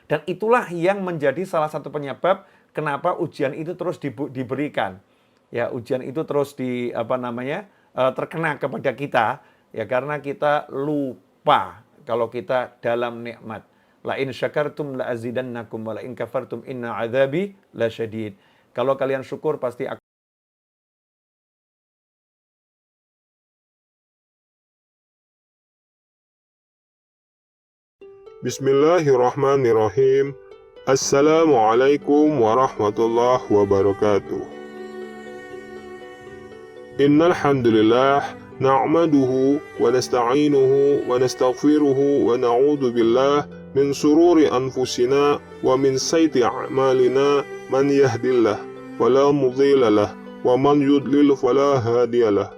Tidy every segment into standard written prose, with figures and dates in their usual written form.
Dan itulah yang menjadi salah satu penyebab kenapa ujian itu terus diberikan. Ya, ujian itu terus terkena kepada kita ya karena kita lupa kalau kita dalam nikmat. La in syakartum la azidannakum wa la in kafartum inna adzabi lasyadid. Kalau kalian syukur pasti aku. Bismillahirrahmanirrahim. Assalamualaikum warahmatullahi wabarakatuh. Innal hamdalillah na'maduhu wa nasta'inuhu wa nastaghfiruhu wa na'udzu billah min shururi anfusina wa min sayyiati a'malina man yahdihillahu fala mudilla lahu wa man yudlil fala hadiyalah.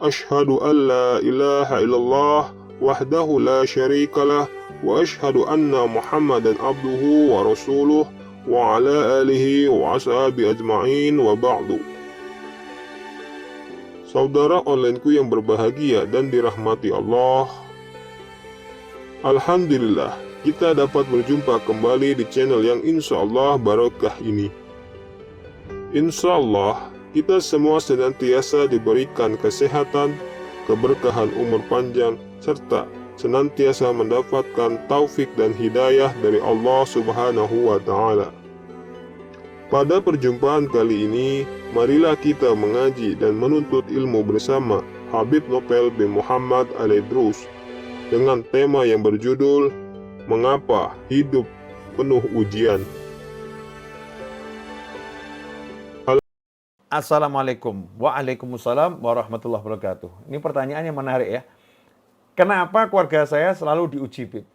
Asyhadu an la ilaha illallah wahdahu la syarikalah wa asyhadu anna Muhammadan abduhu wa rasuluh wa ala alihi wa ashabi ajma'in wa ba'du. Saudara onlineku yang berbahagia dan dirahmati Allah, alhamdulillah kita dapat berjumpa kembali di channel yang insya Allah barokah ini. Insya Allah kita semua senantiasa diberikan kesehatan, keberkahan umur panjang, serta senantiasa mendapatkan taufik dan hidayah dari Allah Subhanahu wa Ta'ala. Pada perjumpaan kali ini, marilah kita mengaji dan menuntut ilmu bersama Habib Nopel bin Muhammad Al-Idrus dengan tema yang berjudul Mengapa Hidup Penuh Ujian. Assalamualaikum. Waalaikumsalam warahmatullahi wabarakatuh. Ini pertanyaan yang menarik ya. Kenapa keluarga saya selalu diuji, Bib?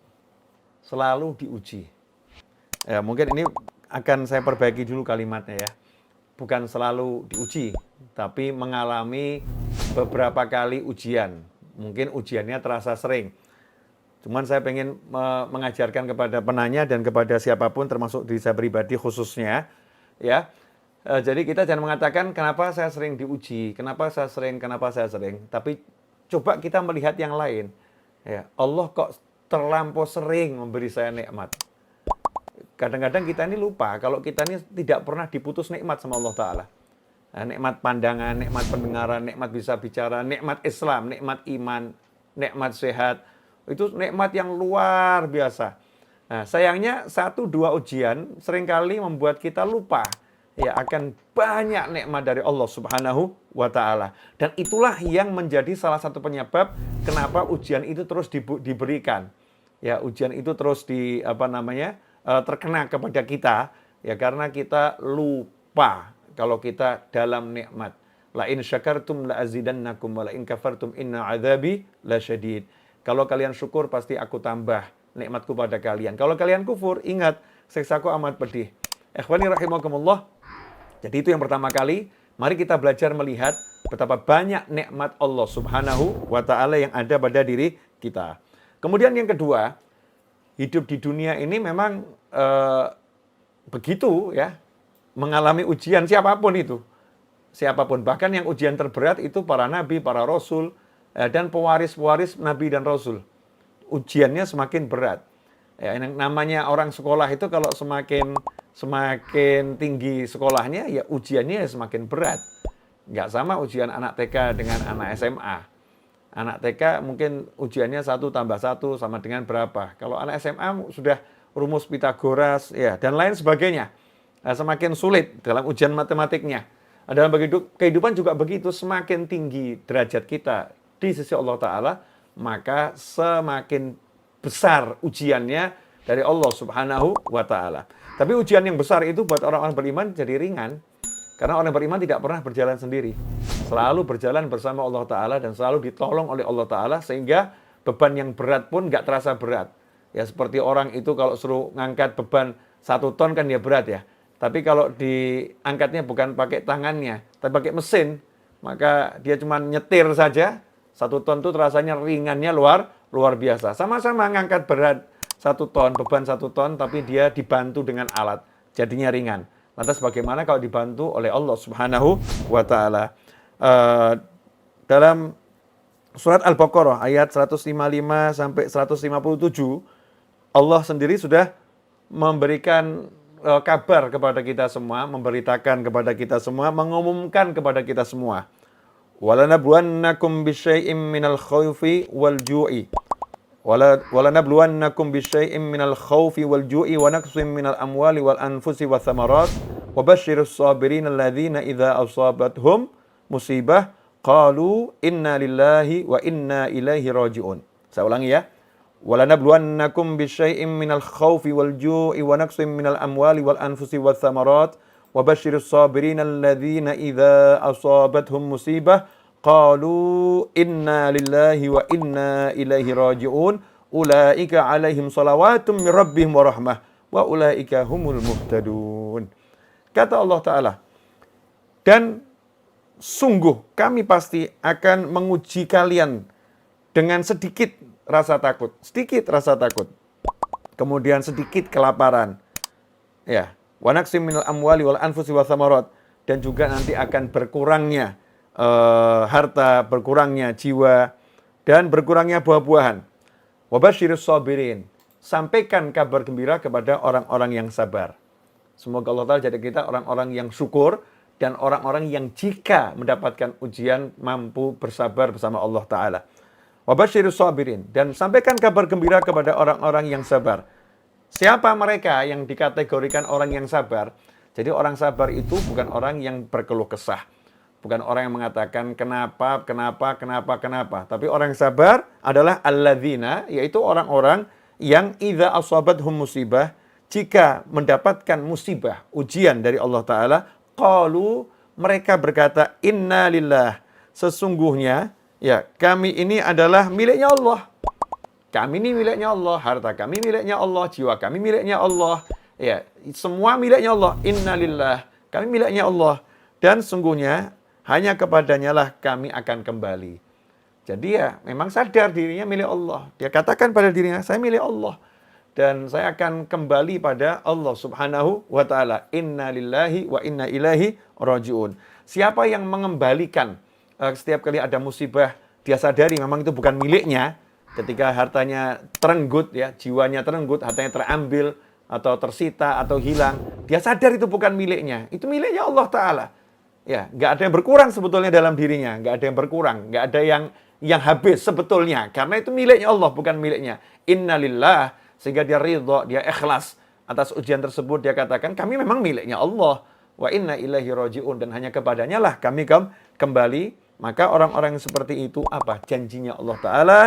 Selalu diuji. Ya, mungkin ini akan saya perbaiki dulu kalimatnya ya. Bukan selalu diuji, tapi mengalami beberapa kali ujian. Mungkin ujiannya terasa sering. Cuman saya pengen mengajarkan kepada penanya dan kepada siapapun, termasuk diri saya pribadi khususnya, ya. Jadi kita jangan mengatakan kenapa saya sering diuji, kenapa saya sering. Tapi coba kita melihat yang lain. Ya, Allah kok terlampau sering memberi saya nikmat. Kadang-kadang kita ini lupa kalau kita ini tidak pernah diputus nikmat sama Allah Ta'ala. Nah, nikmat pandangan, nikmat pendengaran, nikmat bisa bicara, nikmat Islam, nikmat iman, nikmat sehat. Itu nikmat yang luar biasa. Nah, sayangnya 1-2 ujian seringkali membuat kita lupa ya akan banyak nikmat dari Allah Subhanahu wa Ta'ala. Dan itulah yang menjadi salah satu penyebab kenapa ujian itu terus diberikan. Ya, ujian itu terus terkena kepada kita ya karena kita lupa kalau kita dalam nikmat. La in syakartum la azidannakum wa la in kafartum inna adzabi lasyadid. Kalau kalian syukur pasti aku tambah nikmatku pada kalian. Kalau kalian kufur, ingat siksaku amat pedih. Ikhwani rahimakumullah. Jadi itu yang pertama kali, mari kita belajar melihat betapa banyak nikmat Allah Subhanahu wa Ta'ala yang ada pada diri kita. Kemudian yang kedua, hidup di dunia ini memang begitu ya, mengalami ujian siapapun itu. Siapapun, bahkan yang ujian terberat itu para nabi, para rasul, dan pewaris-pewaris nabi dan rasul. Ujiannya semakin berat. Ya, yang namanya orang sekolah itu kalau semakin tinggi sekolahnya, ya ujiannya semakin berat. Nggak sama ujian anak TK dengan anak SMA. Anak TK mungkin ujiannya 1 tambah 1 sama dengan berapa. Kalau anak SMA sudah rumus Pitagoras ya dan lain sebagainya. Nah, semakin sulit dalam ujian matematiknya. Dalam kehidupan juga begitu, semakin tinggi derajat kita di sisi Allah Ta'ala, maka semakin besar ujiannya dari Allah Subhanahu wa Ta'ala. Tapi ujian yang besar itu buat orang-orang beriman jadi ringan. Karena orang beriman tidak pernah berjalan sendiri. Selalu berjalan bersama Allah Ta'ala dan selalu ditolong oleh Allah Ta'ala sehingga beban yang berat pun nggak terasa berat. Ya seperti orang itu kalau suruh ngangkat beban 1 ton kan ya berat ya. Tapi kalau diangkatnya bukan pakai tangannya, tapi pakai mesin, maka dia cuma nyetir saja. 1 ton itu rasanya ringannya luar biasa. Sama-sama ngangkat berat 1 ton, beban 1 ton, tapi dia dibantu dengan alat, jadinya ringan. Lantas bagaimana kalau dibantu oleh Allah Subhanahu wa Ta'ala? Dalam surat Al-Baqarah ayat 155 sampai 157, Allah sendiri sudah memberikan kabar kepada kita semua, memberitakan kepada kita semua, mengumumkan kepada kita semua. Walanabluwannakum bisyai'im minal khawfi wal ju'i. Walanabluwannakum bisyai'im minal khawfi wal ju'i wa naqsim minal amwali wal anfusi wath thamarat wa basyirus sabirin alladzina idza asabathum musibah qalu inna lillahi wa inna ilaihi raji'un. Saya ulangi ya. Walanabluwannakum bisyai'im minal khawfi wal ju'i wa naqsim minal amwali wal anfusi wath thamarat wa basyirus sabirin alladzina idza asabathum musibah qalu inna lillahi wa inna ilaihi raji'un ulaika 'alaihim shalawatum min rabbihim wa rahmah wa ulaika humul muhtadun. Kata Allah Ta'ala, dan sungguh kami pasti akan menguji kalian dengan sedikit rasa takut. Sedikit rasa takut. Kemudian sedikit kelaparan. Ya. Wa naqsim minal amwali wal anfusi wath thamarat. Dan juga nanti akan berkurangnya harta, berkurangnya jiwa, dan berkurangnya buah-buahan. Wa basyirus sabirin. Sampaikan kabar gembira kepada orang-orang yang sabar. Semoga Allah Ta'ala jadi kita orang-orang yang syukur dan orang-orang yang jika mendapatkan ujian mampu bersabar bersama Allah Ta'ala. Wa basyirus sabirin. Dan sampaikan kabar gembira kepada orang-orang yang sabar. Siapa mereka yang dikategorikan orang yang sabar? Jadi orang sabar itu bukan orang yang berkeluh kesah. Bukan orang yang mengatakan kenapa. Tapi orang yang sabar adalah alladzina, yaitu orang-orang yang idza asabathum musibah, jika mendapatkan musibah, ujian dari Allah Ta'ala, qalu, mereka berkata, inna lillah, sesungguhnya, ya, kami ini adalah miliknya Allah. Kami ini miliknya Allah, harta kami miliknya Allah, jiwa kami miliknya Allah. Ya, semua miliknya Allah. Inna lillah, kami miliknya Allah. Dan sungguhnya hanya kepadanya lah kami akan kembali. Jadi ya, memang sadar dirinya milik Allah. Dia katakan pada dirinya, saya milik Allah. Dan saya akan kembali pada Allah Subhanahu wa Ta'ala. Inna lillahi wa inna ilaihi raji'un. Siapa yang mengembalikan setiap kali ada musibah, dia sadari memang itu bukan miliknya. Ketika hartanya terenggut, ya, jiwanya terenggut, hartanya terambil, atau tersita, atau hilang, dia sadar itu bukan miliknya. Itu miliknya Allah Ta'ala. Ya, nggak ada yang berkurang sebetulnya dalam dirinya. Nggak ada yang berkurang. Nggak ada yang habis sebetulnya. Karena itu miliknya Allah, bukan miliknya. Innalillah, sehingga dia ridha, dia ikhlas atas ujian tersebut. Dia katakan, kami memang miliknya Allah. Wa inna ilaihi raji'un. Dan hanya kepadanya lah kami kembali. Maka orang-orang yang seperti itu apa? Janjinya Allah Ta'ala.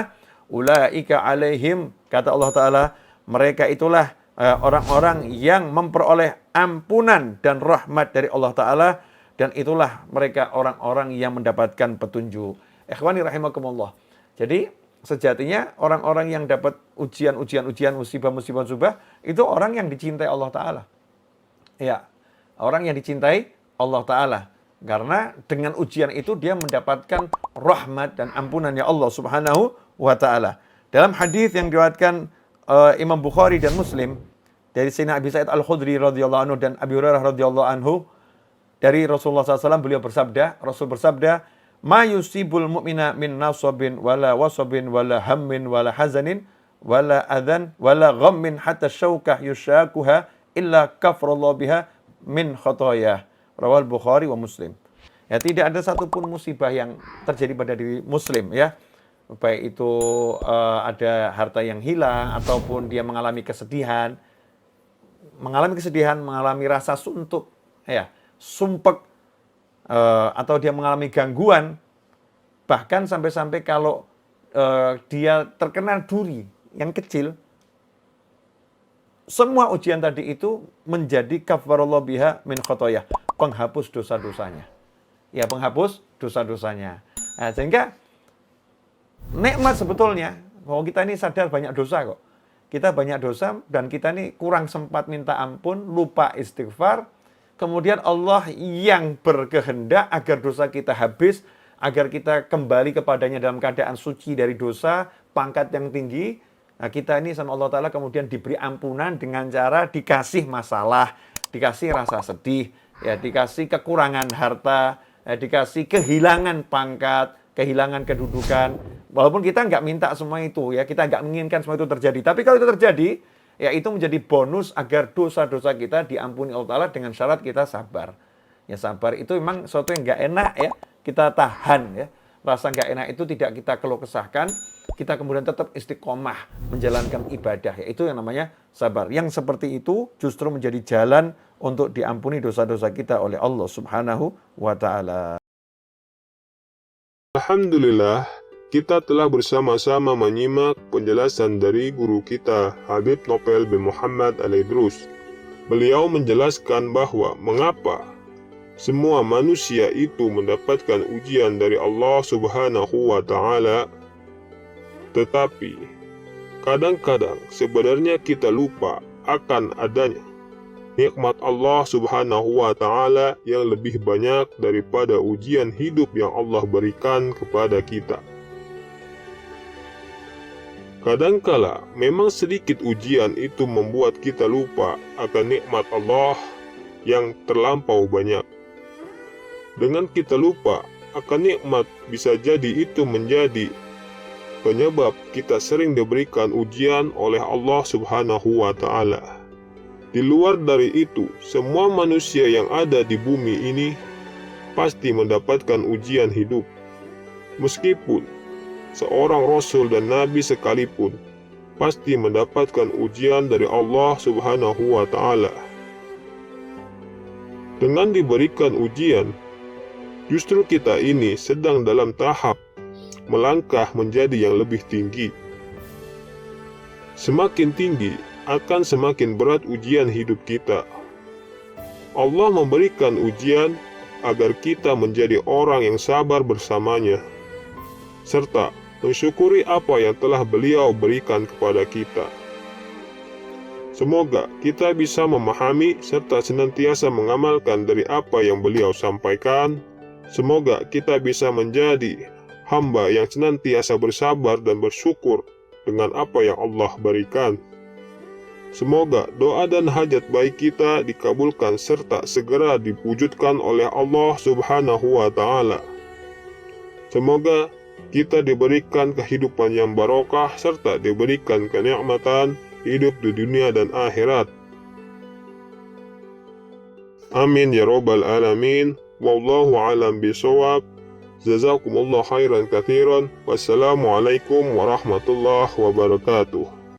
Ulaika alaihim. Kata Allah Ta'ala, mereka itulah orang-orang yang memperoleh ampunan dan rahmat dari Allah Ta'ala. Dan itulah mereka orang-orang yang mendapatkan petunjuk. Ikhwani rahimakumullah. Jadi sejatinya orang-orang yang dapat ujian, musibah, itu orang yang dicintai Allah Ta'ala. Ya, orang yang dicintai Allah Ta'ala. Karena dengan ujian itu dia mendapatkan rahmat dan ampunannya Allah Subhanahu wa Ta'ala. Dalam hadis yang diriwayatkan Imam Bukhari dan Muslim dari Sayyidina Abi Sa'id Al-Khudri radhiyallahu anhu dan Abi Hurairah radhiyallahu anhu, dari Rasulullah SAW, beliau bersabda, Rasul bersabda, ma yusibul mu'mina min nasabin wala wasabin wala hammin wala hazanin wala adhan wala ghammin hatta syaukah yushakuha illa kafrallahu biha min khotoyah. Rawal Bukhari wa Muslim. Ya, tidak ada satupun musibah yang terjadi pada diri Muslim, ya. Baik itu ada harta yang hilang ataupun dia mengalami kesedihan, mengalami rasa suntuk, ya, sumpek, atau dia mengalami gangguan, bahkan sampai-sampai kalau dia terkena duri yang kecil, semua ujian tadi itu menjadi kafarallahu biha min khotoyah, penghapus dosa-dosanya. Ya, penghapus dosa-dosanya. Nah, sehingga nikmat sebetulnya, bahwa kita ini sadar banyak dosa kok. Kita banyak dosa dan kita ini kurang sempat minta ampun, lupa istighfar. Kemudian Allah yang berkehendak agar dosa kita habis, agar kita kembali kepadanya dalam keadaan suci dari dosa, pangkat yang tinggi. Nah, kita ini sama Allah Ta'ala kemudian diberi ampunan dengan cara dikasih masalah, dikasih rasa sedih, ya, dikasih kekurangan harta, ya, dikasih kehilangan pangkat, kehilangan kedudukan. Walaupun kita nggak minta semua itu, ya, kita nggak menginginkan semua itu terjadi. Tapi kalau itu terjadi, Ya, itu menjadi bonus agar dosa-dosa kita diampuni Allah Ta'ala dengan syarat kita sabar. Ya, sabar itu memang sesuatu yang nggak enak ya, kita tahan ya. Rasa nggak enak itu tidak kita keluh kesahkan, kita kemudian tetap istiqomah menjalankan ibadah. Ya, itu yang namanya sabar. Yang seperti itu justru menjadi jalan untuk diampuni dosa-dosa kita oleh Allah Subhanahu wa Ta'ala. Alhamdulillah, kita telah bersama-sama menyimak penjelasan dari guru kita, Habib Nopel bin Muhammad Al-Idrus. Beliau menjelaskan bahwa mengapa semua manusia itu mendapatkan ujian dari Allah Subhanahu wa Ta'ala, tetapi kadang-kadang sebenarnya kita lupa akan adanya nikmat Allah Subhanahu wa Ta'ala yang lebih banyak daripada ujian hidup yang Allah berikan kepada kita. Kadangkala memang sedikit ujian itu membuat kita lupa akan nikmat Allah yang terlampau banyak. Dengan kita lupa akan nikmat, bisa jadi itu menjadi penyebab kita sering diberikan ujian oleh Allah Subhanahu wa Ta'ala. Di luar dari itu, semua manusia yang ada di bumi ini pasti mendapatkan ujian hidup. Meskipun seorang Rasul dan Nabi sekalipun pasti mendapatkan ujian dari Allah Subhanahu wa Ta'ala. Dengan diberikan ujian, justru kita ini sedang dalam tahap melangkah menjadi yang lebih tinggi. Semakin tinggi, akan semakin berat ujian hidup kita. Allah memberikan ujian agar kita menjadi orang yang sabar bersamanya, serta mensyukuri apa yang telah Beliau berikan kepada kita. Semoga kita bisa memahami serta senantiasa mengamalkan dari apa yang Beliau sampaikan. Semoga kita bisa menjadi hamba yang senantiasa bersabar dan bersyukur dengan apa yang Allah berikan. Semoga doa dan hajat baik kita dikabulkan serta segera diwujudkan oleh Allah Subhanahu wa Ta'ala. Semoga kita diberikan kehidupan yang barokah serta diberikan kenikmatan hidup di dunia dan akhirat. Amin ya rabbal alamin. Wallahu alam bisawab. Jazakumullah khairan katsiran. Wassalamualaikum warahmatullahi wabarakatuh.